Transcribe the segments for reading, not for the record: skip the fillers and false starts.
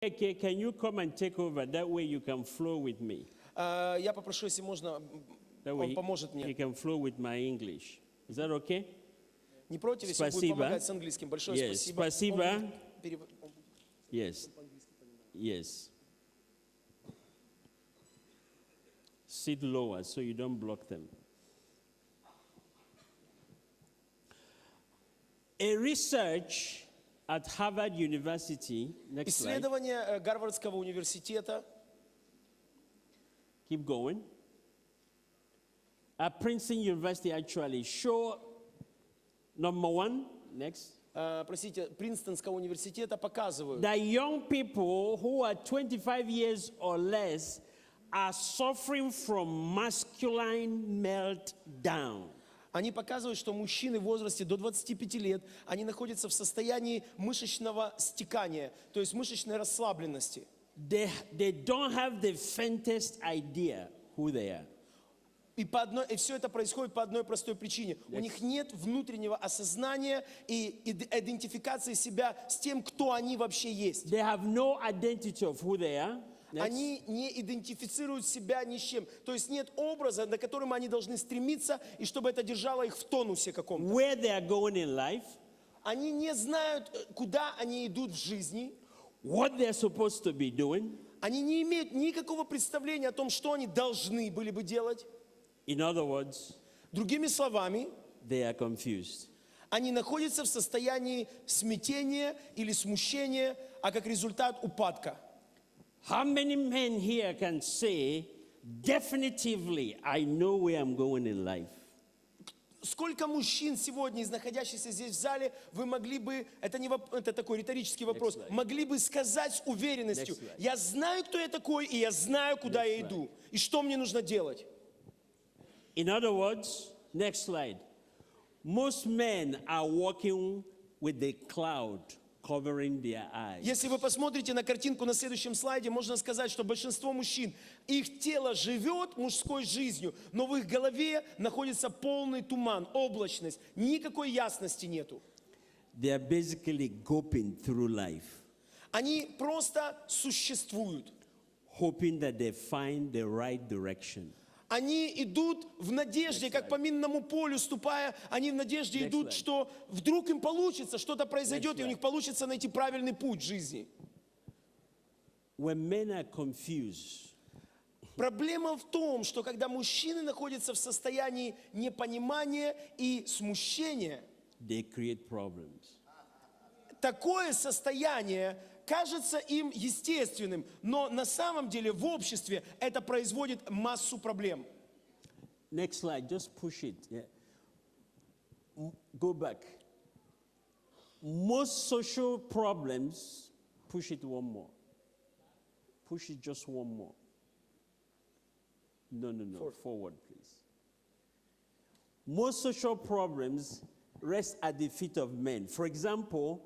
Okay, can you come and take over? That way you can flow with me. Я попрошу, если можно, That он way поможет you мне. can flow with my English. Is that okay? Не против, если он будет Спасибо. помогать с английским. Большое Yes, спасибо. спасибо. Он будет Yes. Yes. Sit lower so you don't block them. A research at Harvard University, next slide, Исследование Гарвардского университета keep going. At Princeton University actually show, number one, next, простите, Принстонского университета показывают, that young people who are 25 years or less are suffering from masculine meltdown. они показывают, что мужчины в возрасте до 25 лет, они находятся в состоянии мышечного стекания, то есть мышечной расслабленности. They don't have the faintest idea who they are. И все это происходит по одной простой причине. У них нет внутреннего осознания и идентификации себя с тем, кто они вообще есть. They have no identity of who they are. Next. Они не идентифицируют себя ни с чем. То есть нет образа, на котором они должны стремиться, и чтобы это держало их в тонусе каком-то. Where they are going in life. Они не знают, куда они идут в жизни. What they are supposed to be doing. Они не имеют никакого представления о том, что они должны были бы делать. In other words, другими словами, they are confused. Они находятся в состоянии смятения или смущения, а как результат упадка. How many men here can say, definitively, I know where I'm going in life? Сколько мужчин сегодня, из находящихся здесь в зале, вы могли бы, это такой риторический вопрос, могли бы сказать с уверенностью, я знаю, кто я такой, и я знаю, куда я иду, и что мне нужно делать? In other words, next slide. Most men are walking with the cloud covering their eyes. Если вы посмотрите на картинку на следующем слайде, можно сказать, что большинство мужчин, их тело живет мужской жизнью, но в их голове находится полный туман, облачность, никакой ясности нету. They are basically groping through life. Они просто существуют. Hoping that they find the right direction. Они идут в надежде, как по минному полю ступая, они в надежде идут, что вдруг им получится, что-то произойдет, и у них получится найти правильный путь в жизни. When men are confused, проблема в том, что когда мужчины находятся в состоянии непонимания и смущения, they create problems. Такое состояние кажется им естественным, но на самом деле в обществе это производит массу проблем. Next slide, just push it. Yeah. Go back. Most social problems, push it one more. Push it just one more. No. Forward, please. Most social problems rest at the feet of men. For example,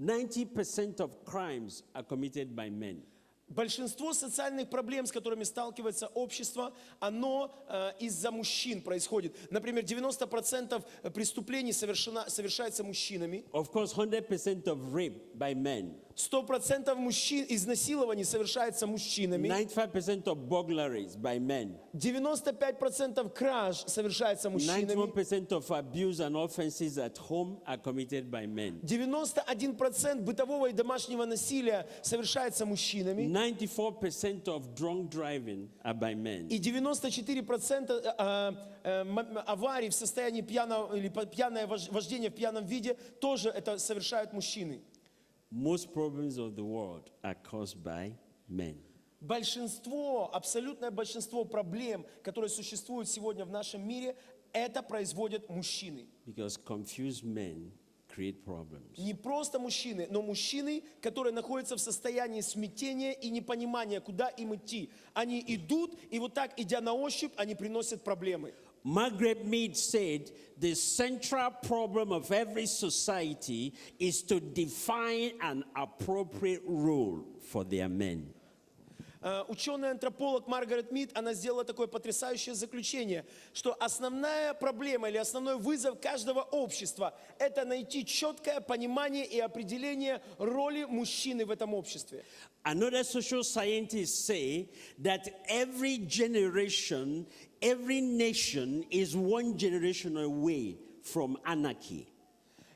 90% of crimes are committed by men. Большинство социальных проблем, с которыми сталкивается общество, оно из-за мужчин происходит. Например, 90% преступлений совершается мужчинами. Of course, 100% of rape by men. 100% мужчин изнасилований совершается мужчинами. 95% of burglaries by men. 95% краж совершается мужчинами. 91% of abuse and offenses at home are committed by men. 91% бытового и домашнего насилия совершается мужчинами. 94% of drunk driving are by men. И 94% аварий в состоянии пьяного или пьяное вождение в пьяном виде тоже это совершают мужчины. Most problems of the world are caused by men. Абсолютное большинство проблем, которые существуют сегодня в нашем мире, это производят мужчины. Because confused men create problems. Не просто мужчины, но мужчины, которые находятся в состоянии смятения и непонимания, куда им идти. Они идут, и вот так, идя на ощупь, они приносят проблемы. Margaret Mead said, the central problem of every society is to define an appropriate role for their men. Ученый-антрополог Маргарет Мид, она сделала такое потрясающее заключение, что основная проблема или основной вызов каждого общества – это найти четкое понимание и определение роли мужчины в этом обществе. Another social scientist say that every generation, every nation is one generation away from anarchy.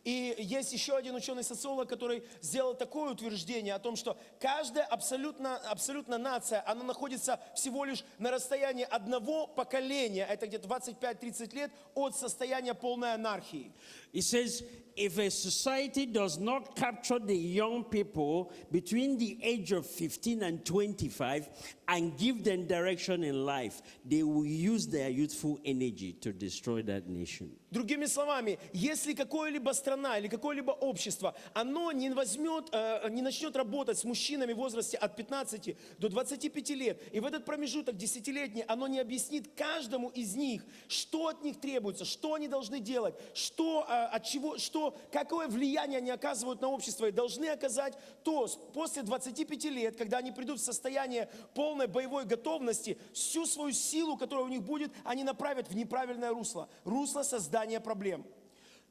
И есть еще один ученый-социолог, который сделал такое утверждение о том, что каждая абсолютно нация, она находится всего лишь на расстоянии одного поколения, это где-то 25-30 лет, от состояния полной анархии. It says, if a society does not capture the young people between the age of 15 and 25 and give them direction in life, they will use their youthful energy to destroy that nation. Другими словами, если какая-либо страна или какое-либо общество, оно не начнет работать с мужчинами в возрасте от 15 до 25 лет, и в этот промежуток десятилетний оно не объяснит каждому из них, что от них требуется, что они должны делать, какое влияние они оказывают на общество и должны оказать, то после 25 лет, когда они придут в состояние полной боевой готовности, всю свою силу, которая у них будет, они направят в неправильное русло, русло создания проблем.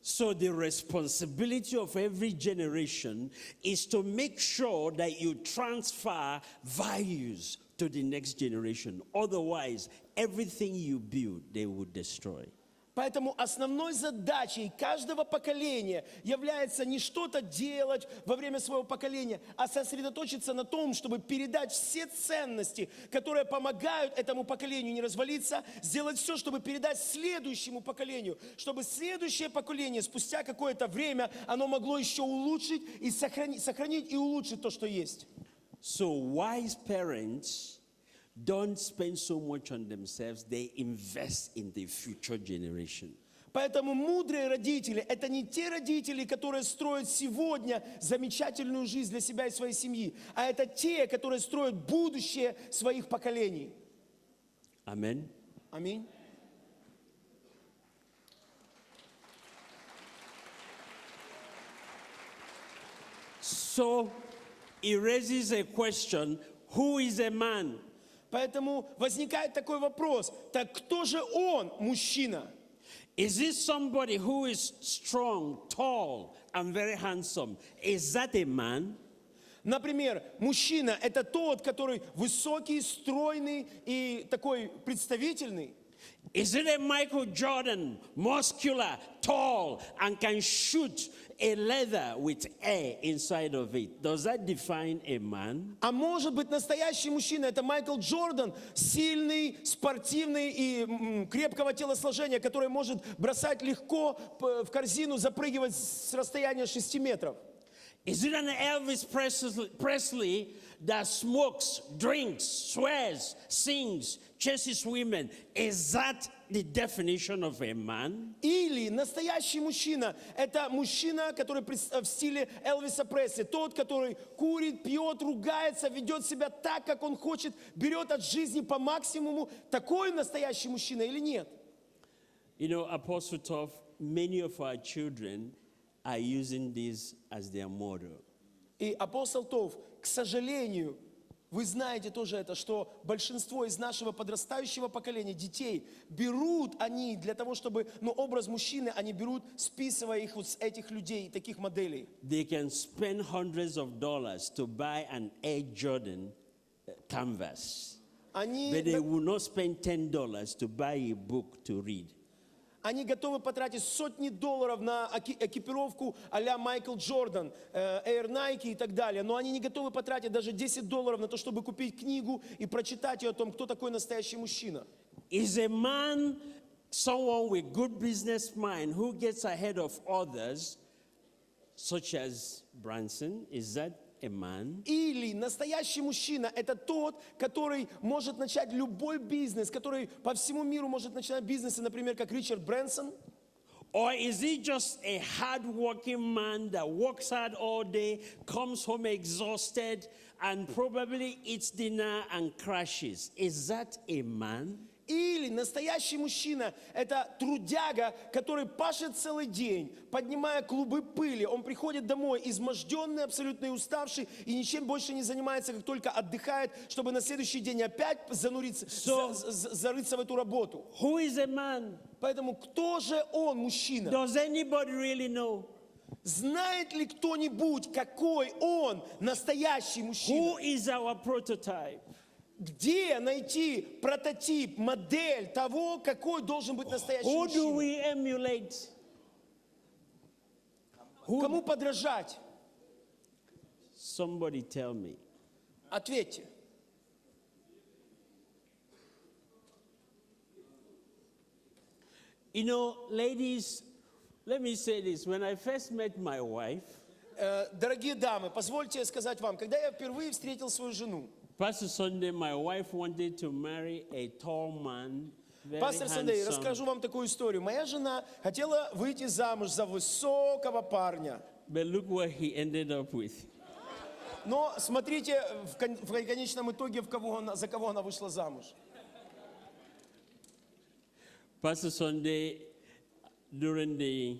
So the responsibility of every generation is to make sure that you transfer values to the next generation. Otherwise, everything you build, they will destroy. Поэтому основной задачей каждого поколения является не что-то делать во время своего поколения, а сосредоточиться на том, чтобы передать все ценности, которые помогают этому поколению не развалиться, сделать все, чтобы передать следующему поколению, чтобы следующее поколение спустя какое-то время оно могло еще улучшить и сохранить и улучшить то, что есть. So wise parents don't spend so much on themselves, they invest in the future generation. Поэтому мудрые родители – это не те родители, которые строят сегодня замечательную жизнь для себя и своей семьи, а это те, которые строят будущее своих поколений. Amen. Аминь. So it raises a question, who is a man? Поэтому возникает такой вопрос, так кто же он, мужчина? Is this somebody who is strong, tall, and very handsome? Is that a man? Например, мужчина – это тот, который высокий, стройный и такой представительный. Is it a Michael Jordan, muscular, tall, and can shoot a leather with air inside of it? Does that define a man? А может быть, настоящий мужчина – это Майкл Джордан, сильный, спортивный и крепкого телосложения, который может бросать легко в корзину, запрыгивать с расстояния 6 метров. Is it an Elvis Presley that smokes, drinks, swears, sings, chases women? Is that the definition of a man? Или настоящий мужчина – это мужчина, который в стиле Элвиса Пресли, тот, который курит, пьет, ругается, ведет себя так, как он хочет, берет от жизни по максимуму. Такой настоящий мужчина или нет? You know, Apostle Tov, many of our children are using this as their model. И апостол Тов, к сожалению, вы знаете тоже это, что большинство из нашего подрастающего поколения детей берут они для того, чтобы, образ мужчины, они берут, списывая их вот с этих людей, таких моделей. They can spend hundreds of dollars to buy an Air Jordan canvas, but they will not spend $10 to buy a book to read. Они готовы потратить сотни долларов на экипировку а-ля Майкл Джордан, Air Nike и так далее, но они не готовы потратить даже $10 на то, чтобы купить книгу и прочитать ее о том, кто такой настоящий мужчина. Is a man someone with good business mind who gets ahead of others, such as Branson? Is that a man? Или настоящий мужчина – это тот, который может начать любой бизнес, который по всему миру может начинать бизнесы, например, как Ричард Брэнсон? Or is he just a hard-working man that works hard all day, comes home exhausted, and probably eats dinner and crashes? Is that a man? Или настоящий мужчина – это трудяга, который пашет целый день, поднимая клубы пыли. Он приходит домой изможденный, абсолютно уставший, и ничем больше не занимается, как только отдыхает, чтобы на следующий день опять зарыться в эту работу. Who is a man? Поэтому кто же он, мужчина? Does anybody really know? Знает ли кто-нибудь, какой он настоящий мужчина? Who is our prototype? Где найти прототип, модель того, какой должен быть настоящий Who do мужчина? we emulate? Кому подражать? Somebody tell me. Ответьте. You know, ladies, let me say this. When I first met my wife, Дорогие дамы, позвольте сказать вам, когда я впервые встретил свою жену, Pastor Sunday, my wife wanted to marry a tall man, very Пастор Сандей, handsome. расскажу вам такую историю. Моя жена хотела выйти замуж за высокого парня. But look what he ended up with. Но смотрите в конечном итоге, за кого она вышла замуж. Pastor Sunday, during the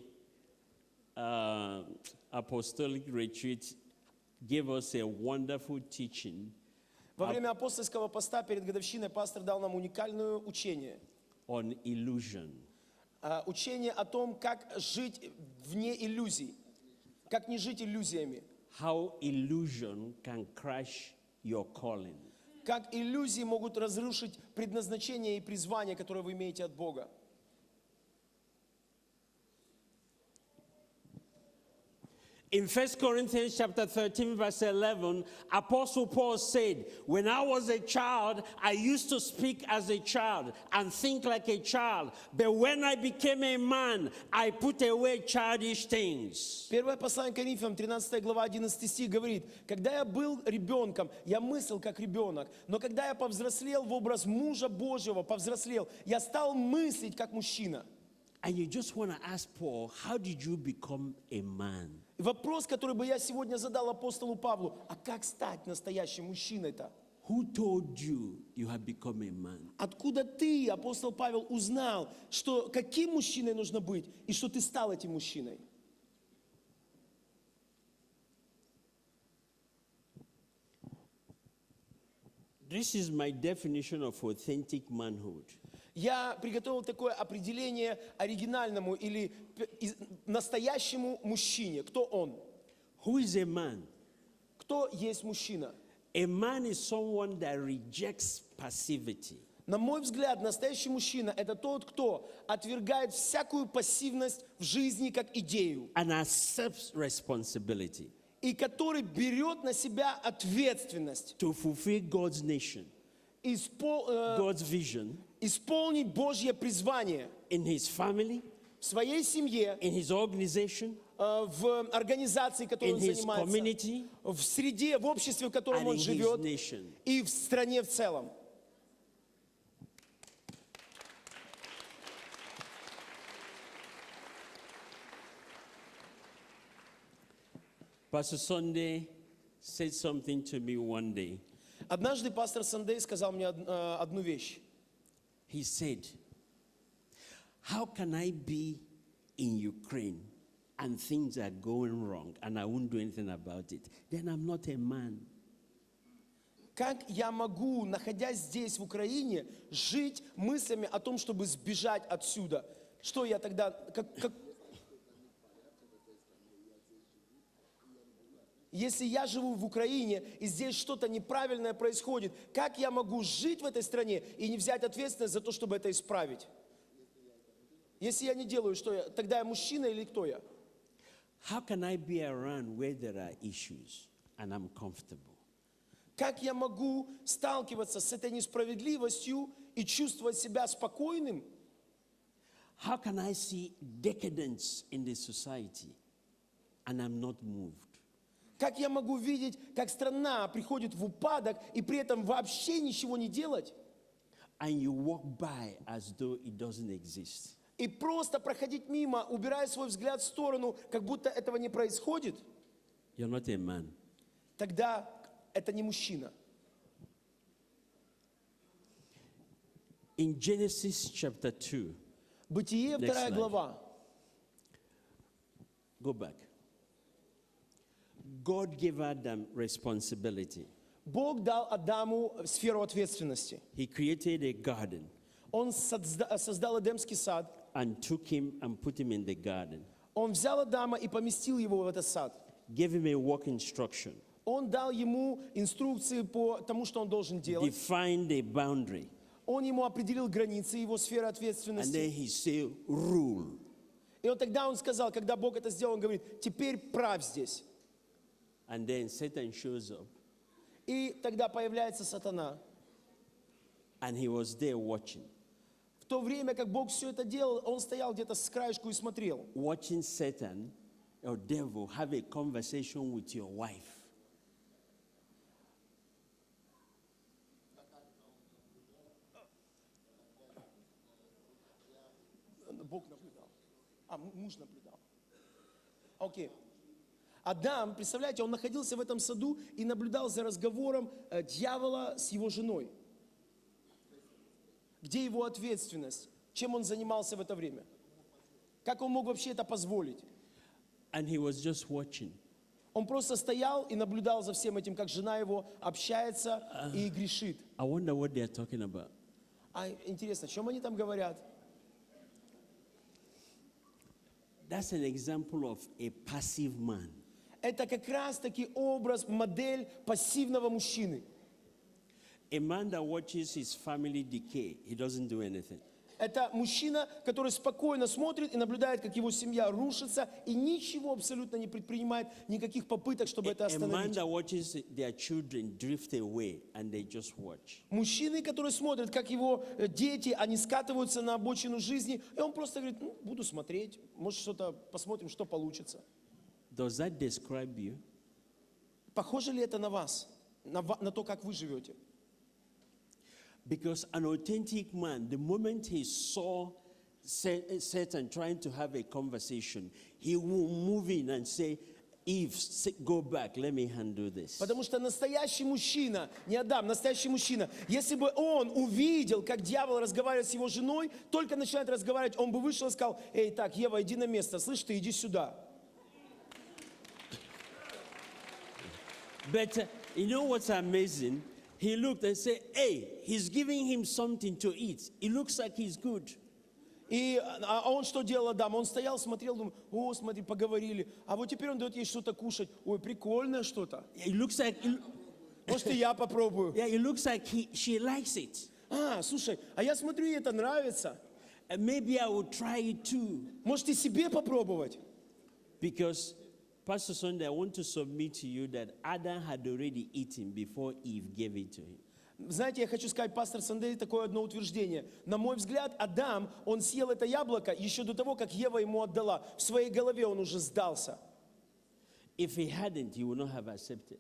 apostolic retreat, gave us a wonderful teaching Во время апостольского поста перед годовщиной пастор дал нам уникальное учение. on illusion. Учение о том, как жить вне иллюзий. Как не жить иллюзиями. How illusion can crush your calling. Как иллюзии могут разрушить предназначение и призвание, которое вы имеете от Бога. In 1 Corinthians chapter 13, verse 11, Apostle Paul said, when I was a child, I used to speak as a child and think like a child. But when I became a man, I put away childish things. Первое послание Коринфянам, 13 глава, 11 стих говорит, когда я был ребенком, я мыслил как ребенок, но когда я повзрослел в образ мужа Божьего, повзрослел, я стал мыслить как мужчина. And you just want to ask Paul, how did you become a man? И вопрос, который бы я сегодня задал апостолу Павлу, а как стать настоящим мужчиной-то? Who told you you have become a man? Откуда ты, апостол Павел, узнал, что каким мужчиной нужно быть, и что ты стал этим мужчиной? This is my definition of authentic manhood. Я приготовил такое определение оригинальному или настоящему мужчине. Кто он? Who is a man? Кто есть мужчина? A man is someone that rejects passivity. На мой взгляд, настоящий мужчина – это тот, кто отвергает всякую пассивность в жизни как идею. And accepts responsibility. И который берет на себя ответственность. To fulfill God's nation, God's vision Исполнить Божье призвание in his family, в своей семье, in his organization, в организации, которой in он his занимается, community, в среде, в обществе, в котором and он in his живет, nation. и в стране в целом. Pastor Sunday said something to me one day. Однажды пастор Сандей сказал мне одну вещь. He said, how can I be in Ukraine and things are going wrong and I won't do anything about it? Then I'm not a man. Как я могу, находясь здесь, в Украине, жить мыслями о том, чтобы сбежать отсюда? Что я тогда... Если я живу в Украине, и здесь что-то неправильное происходит, как я могу жить в этой стране и не взять ответственность за то, чтобы это исправить? Если я не делаю, что я? Тогда я мужчина или кто я? How can I be around where there are issues and I'm comfortable? Как я могу сталкиваться с этой несправедливостью и чувствовать себя спокойным? How can I see decadence in the society and I'm not moved? Как я могу видеть, как страна приходит в упадок и при этом вообще ничего не делать? And you walk by as though it doesn't exist. И просто проходить мимо, убирая свой взгляд в сторону, как будто этого не происходит? You're not a man. Тогда это не мужчина. In Genesis chapter 2, Бытие, Next 2 slide. глава. go back. God gave Adam responsibility. Бог дал Адаму сферу ответственности. He created a garden Он создал Эдемский сад. and took him and put him in the garden. Он взял Адама и поместил его в этот сад. Gave him a work instruction. Он дал ему инструкции по тому, что он должен делать. Defined a boundary. Он ему определил границы его сферы And ответственности. then he said, rule. И вот тогда он сказал, когда Бог это сделал, он говорит, теперь правь здесь. And then Satan shows up. И тогда появляется сатана. And he was there watching. В то время, как Бог все это делал, он стоял где-то с краешку и смотрел. Watching Satan or devil have a conversation with your wife. Бог наблюдал. Муж наблюдал. Окей. Адам, представляете, он находился в этом саду и наблюдал за разговором дьявола с его женой. Где его ответственность? Чем он занимался в это время? Как он мог вообще это позволить? And he was just watching. Он просто стоял и наблюдал за всем этим, как жена его общается и грешит. I wonder what they are talking about. Интересно, о чем они там говорят? That's an example of a passive man. Это как раз-таки образ, модель пассивного мужчины. A man that watches his family decay, he doesn't do anything. Это мужчина, который спокойно смотрит и наблюдает, как его семья рушится, и ничего абсолютно не предпринимает, никаких попыток, чтобы это A man остановить. that watches their children drift away and they just watch. Мужчины, которые смотрят, как его дети, они скатываются на обочину жизни, и он просто говорит, ну, буду смотреть, может, что-то посмотрим, что получится. Does that describe you? Похоже ли это на вас, на то, как вы живете? Because an authentic man, the moment he saw Satan trying to have a conversation, he will move in and say, Eve, go back, let me handle this. Потому что настоящий мужчина, не Адам, настоящий мужчина, если бы он увидел, как дьявол разговаривает с его женой, только начинает разговаривать, он бы вышел и сказал, эй, так, Ева, иди на место, слышь, ты иди сюда. But you know what's amazing? He looked and said, hey, he's giving him something to eat. It looks like he's good. А он что делал, Адам? Он стоял, смотрел, думал, о, смотри, поговорили. А вот теперь он дает ей что-то кушать. Ой, прикольное что-то. It looks like, Может, и я попробую. yeah, it looks like she likes it. Слушай, а я смотрю, ей это нравится. And maybe I will try it too. Может, и себе попробовать. Because, Pastor Sunday, I want to submit to you that Adam had already eaten before Eve gave it to him. Знаете, я хочу сказать, пастор Сандей, такое одно утверждение. На мой взгляд, Адам, он съел это яблоко еще до того, как Ева ему отдала. В своей голове он уже сдался. If he hadn't, he would not have accepted.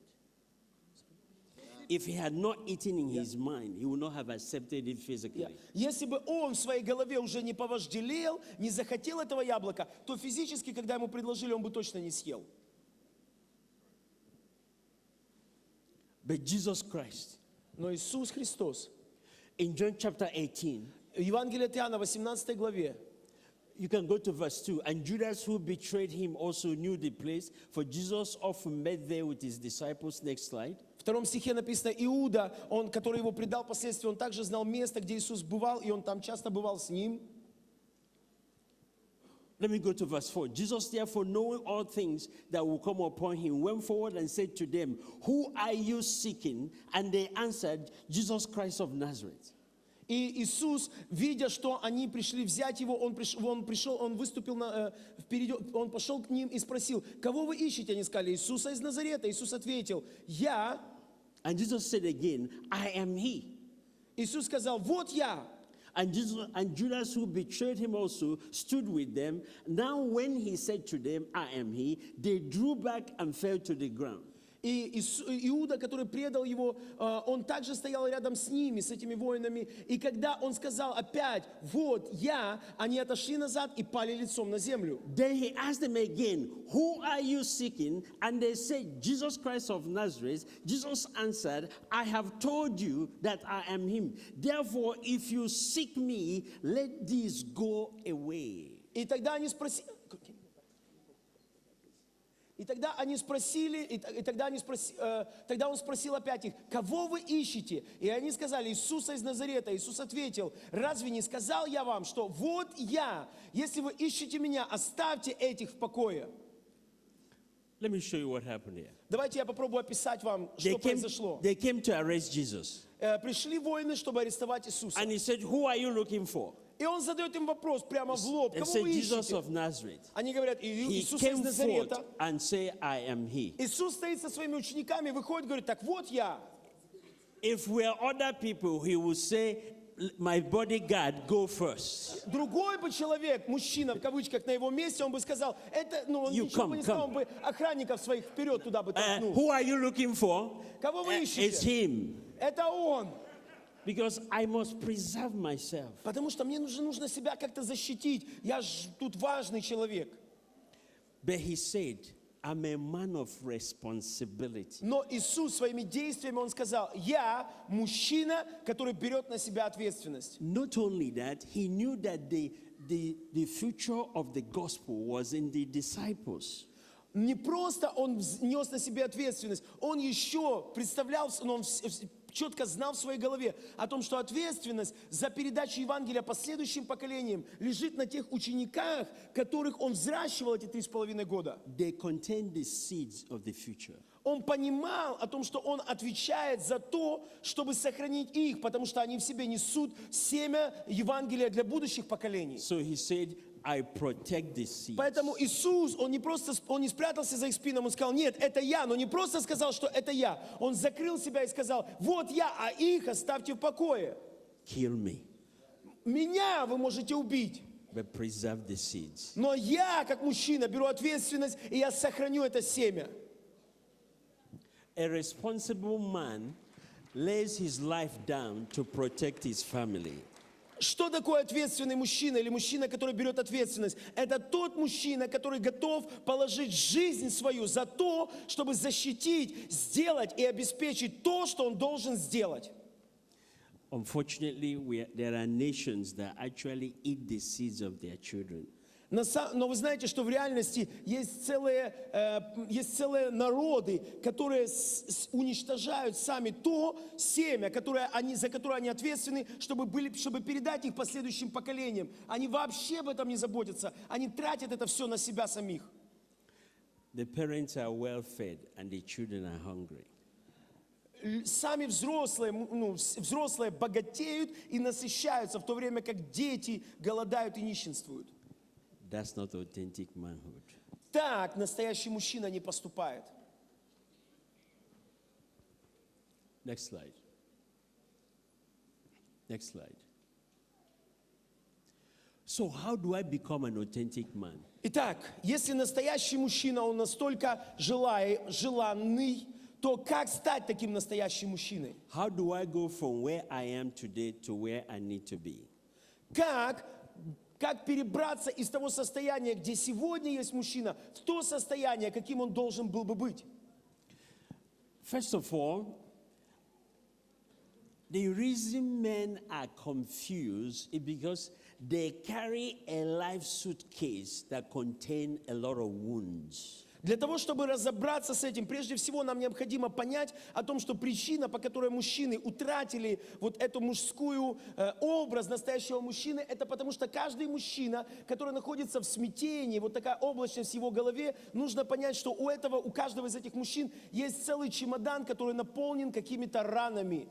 If he had not eaten in his mind, he would not have accepted it physically. Если бы он в своей голове уже не повожделел, не захотел этого яблока, то физически, когда ему предложили, он бы точно не съел. But Jesus Christ, Но Иисус Христос, in John chapter 18, Евангелие от Иоанна, 18 главе, you can go to verse 2. And Judas, who betrayed him, also knew the place, for Jesus often met there with his disciples. Next slide. в 2 стихе написано, Иуда, он, который его предал впоследствии, он также знал место, где Иисус бывал, и он там часто бывал с ним. Let me go to verse 4. Jesus, therefore, knowing all things that will come upon him, went forward and said to them, who are you seeking? And they answered, Jesus Christ of Nazareth. И Иисус, видя, что они пришли взять его, он выступил впереди, он пошел к ним и спросил, кого вы ищете? Они сказали, Иисуса из Назарета. Иисус ответил, я. And Jesus said again, I am he. Иисус сказал, вот я. And Judas, who betrayed him also, stood with them. Now when he said to them, I am he, they drew back and fell to the ground. И Иуда, который предал его, он также стоял рядом с ними, с этими воинами. И когда он сказал опять, вот я, они отошли назад и пали лицом на землю. Then he asked them again, who are you seeking? And they said, Jesus Christ of Nazareth. Jesus answered, I have told you that I am him. Therefore, if you seek me, let these go away. И тогда они спросили... тогда он спросил опять их, кого вы ищете? И они сказали, Иисуса из Назарета. Иисус ответил, разве не сказал я вам, что вот я, если вы ищете меня, оставьте этих в покое. Let me show you what happened here. Давайте я попробую описать вам, что произошло. They came to arrest Jesus. Пришли воины, чтобы арестовать Иисуса. And he said, who are you looking for? И он задает им вопрос прямо в лоб, And кого said, вы Jesus ищете? of Nazareth. Они говорят, He Иисус из came forth Назарета. and say, I am he. Иисус стоит со своими учениками, выходит, говорит, так вот я. If we are other people, he would say, my bodyguard, go first. Другой бы человек, мужчина в кавычках на его месте, он бы сказал, это, он You ничего come, бы не сказал, come. он бы охранников своих вперед туда бы толкнул. Who are you looking for? Кого вы It's ищете? him. Это он. Because I must preserve myself. Потому что мне нужно себя как-то защитить. Я ж тут важный человек. But he said, I'm a man of responsibility. Но Иисус своими действиями, он сказал, я мужчина, который берет на себя ответственность. Not only that, he knew that the future of the gospel was in the disciples. Не просто он нес на себе ответственность, он еще представлял, он четко знал в своей голове о том, что ответственность за передачу Евангелия последующим поколениям лежит на тех учениках, которых он взращивал эти 3,5 года. They contain the seeds of the future. Он понимал о том, что он отвечает за то, чтобы сохранить их, потому что они в себе несут семя Евангелия для будущих поколений. So he said, I protect the seeds. Поэтому Иисус, он не спрятался за их спином, он сказал, нет, это я, но не просто сказал, что это я. Он закрыл себя и сказал, вот я, а их оставьте в покое. Kill me, Меня вы можете убить, but preserve the seeds. но я, как мужчина, беру ответственность, и я сохраню это семя. A responsible man lays his life down to protect his family. Что такое ответственный мужчина или мужчина, который берет ответственность? Это тот мужчина, который готов положить жизнь свою за то, чтобы защитить, сделать и обеспечить то, что он должен сделать. Unfortunately, there are nations that actually eat the seeds of their children. Но вы знаете, что в реальности есть целые народы, которые уничтожают сами то семя, за которое они ответственны, чтобы передать их последующим поколениям. Они вообще об этом не заботятся. Они тратят это все на себя самих. The parents are well fed and the children are hungry. Сами взрослые богатеют и насыщаются, в то время как дети голодают и нищенствуют. That's not authentic manhood. Так настоящий мужчина не поступает. Next slide. Next slide. So how do I become an authentic man? Итак, если настоящий мужчина, он настолько желанный, то как стать таким настоящим мужчиной? How do I go from where I am today to where I need to be? Как перебраться из того состояния, где сегодня есть мужчина, в то состояние, каким он должен был бы быть? First of all, the reason men are confused is because they carry a life suitcase that contains a lot of wounds. Для того, чтобы разобраться с этим, прежде всего нам необходимо понять о том, что причина, по которой мужчины утратили вот эту мужскую образ настоящего мужчины, это потому что каждый мужчина, который находится в смятении, вот такая облачность в его голове, нужно понять, что у каждого из этих мужчин есть целый чемодан, который наполнен какими-то ранами.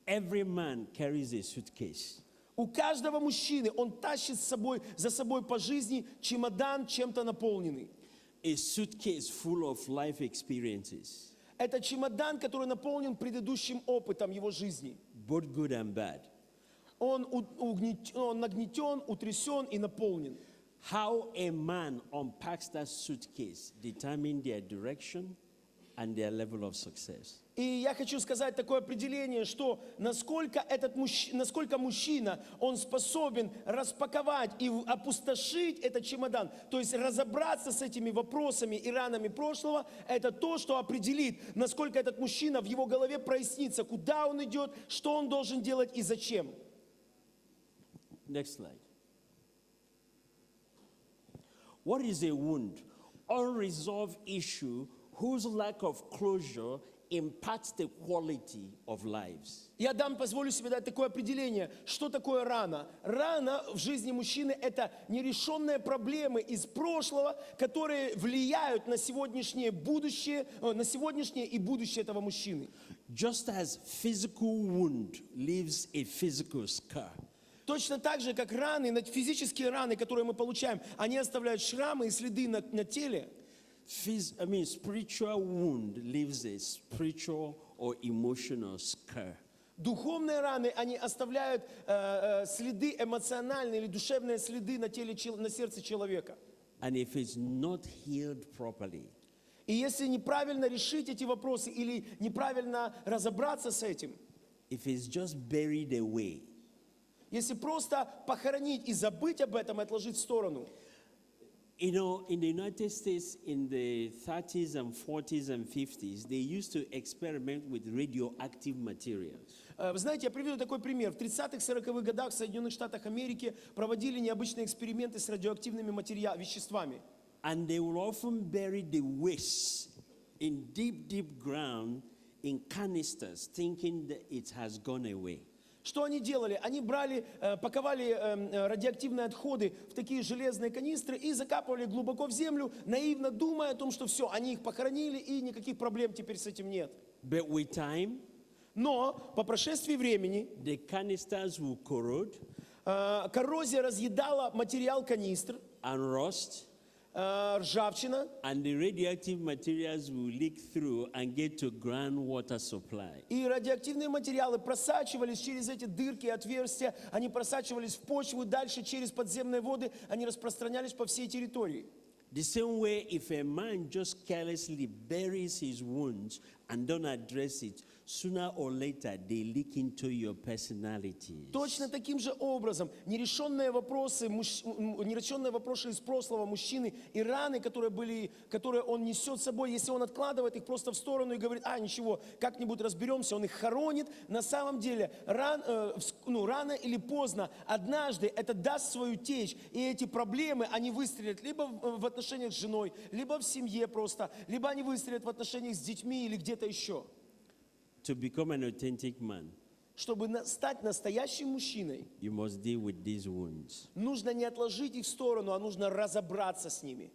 Every man carries a suitcase. У каждого мужчины он тащит за собой по жизни чемодан чем-то наполненный. A suitcase full of life experiences, Это чемодан, который наполнен предыдущим опытом его жизни. both good and bad. Он нагнетен, утрясен и наполнен. How a man unpacks that suitcase determines their direction, and their level of success. И я хочу сказать такое определение, что насколько мужчина, он способен распаковать и опустошить этот чемодан, то есть разобраться с этими вопросами и ранами прошлого, это то, что определит, насколько этот мужчина, в его голове прояснится, куда он идет, что он должен делать и зачем. Next slide. What is a wound? Unresolved issue whose lack of closure impacts the quality of lives. Я позволю себе дать такое определение. Что такое рана? Рана в жизни мужчины – это нерешенные проблемы из прошлого, которые влияют на сегодняшнее будущее, на сегодняшнее и будущее этого мужчины. Just as physical wound leaves a physical scar, Точно так же, как физические раны, которые мы получаем, они оставляют шрамы и следы на теле. Spiritual wound leaves a spiritual or emotional scar. Духовные раны, они оставляют следы эмоциональные или душевные следы на сердце человека. And if it's not healed properly, И если неправильно решить эти вопросы или неправильно разобраться с этим, if it's just buried away, если просто похоронить и забыть об этом, и отложить в сторону. You know, in the United States in the 30s and 40s and 50s, they used to experiment with radioactive materials. Вы знаете, я приведу такой пример. В 30-х, 40-х годах в Соединенных Штатах Америки проводили необычные эксперименты с радиоактивными веществами. And they will often bury the waste in deep, deep ground in canisters, thinking that it has gone away. Что они делали? Они паковали радиоактивные отходы в такие железные канистры и закапывали глубоко в землю, наивно думая о том, что все, они их похоронили и никаких проблем теперь с этим нет. But with time, Но по прошествии времени the canisters will corrode коррозия разъедала материал канистр, and rust, ржавчина, and the radioactive materials will leak through and get to groundwater supply. и радиоактивные материалы просачивались через эти дырки и отверстия, они просачивались в почву, дальше через подземные воды, они распространялись по всей территории. The same way, if a man just carelessly buries his wounds and don't address it, sooner or later they leak into your personality. Точно таким же образом нерешенные вопросы из прошлого мужчины и раны, которые он несет с собой, если он откладывает их просто в сторону и говорит, ничего, как-нибудь разберемся, он их хоронит, на самом деле рано или поздно однажды это даст свою течь, и эти проблемы, они выстрелят либо в отношениях с женой, либо в семье просто, либо они выстрелят в отношениях с детьми или где-то еще. To become an authentic man, Чтобы стать настоящим мужчиной, you must deal with these wounds. нужно не отложить их в сторону, а нужно разобраться с ними.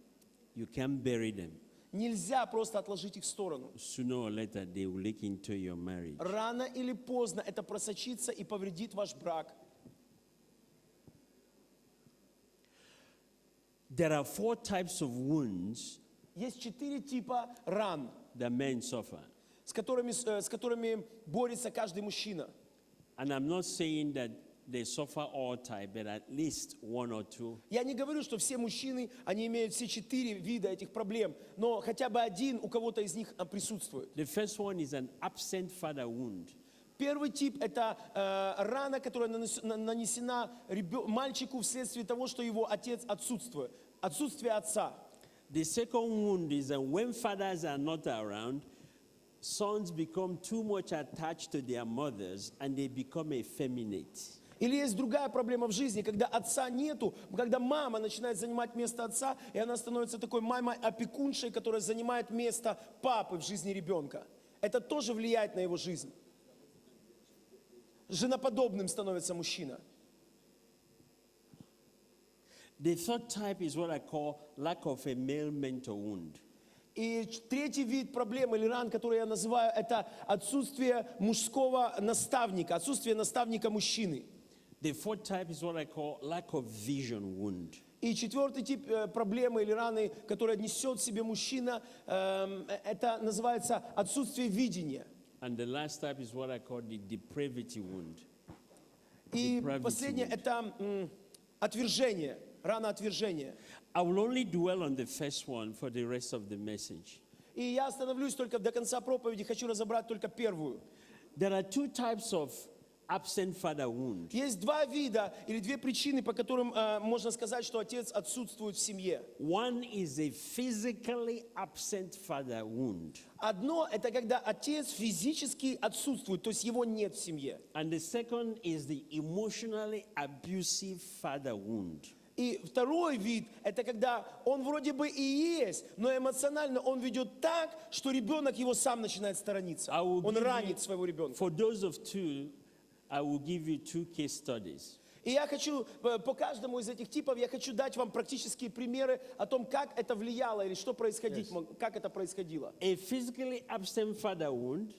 You can't bury them. Нельзя просто отложить их в сторону. Sooner or later they will leak into your marriage. Рано или поздно это просочится и повредит ваш брак. There are 4 types of wounds Есть 4 типа ран, that men suffer. с которыми борется каждый мужчина. And I'm not saying that they suffer all type, but at least 1 or 2. Я не говорю, что все мужчины, они имеют все 4 вида этих проблем, но хотя бы один у кого-то из них присутствует. The first one is an absent father wound. Первый тип – это рана, которая нанесена мальчику вследствие того, что его отец отсутствует. Отсутствие отца. The second wound is that when fathers are not around, sons become too much attached to their mothers and they become effeminate. Или есть другая проблема в жизни, когда отца нету, когда мама начинает занимать место отца, и она становится такой мамой-опекуншей, которая занимает место папы в жизни ребенка. Это тоже влияет на его жизнь. Женоподобным становится мужчина. The third type is what I call lack of a male mentor wound. И третий вид проблем или ран, который я называю, это отсутствие мужского наставника, отсутствие наставника мужчины. The fourth type is what I call lack of vision wound. И четвертый тип проблемы или раны, которые несет в себе мужчина, это называется отсутствие видения. And the last type is what I call the depravity wound. И последнее это отвержение, рана отвержения. I will only dwell on the first one for the rest of the message. И И я остановлюсь только до конца проповеди, хочу разобрать только первую. There are two types of absent father wound. Есть два вида или две причины, по которым можно сказать, что отец отсутствует в семье. One is a physically absent father wound. Одно – это когда отец физически отсутствует, то есть его нет в семье. And the second is the emotionally abusive father wound. И второй вид – это когда он вроде бы и есть, но эмоционально он ведет так, что ребенок его сам начинает сторониться. Он ранит своего ребенка. For those of two, I will give you two case studies. И я хочу, по каждому из этих типов, я хочу дать вам практические примеры о том, как это влияло или что происходило, как это происходило. A physically absent father wound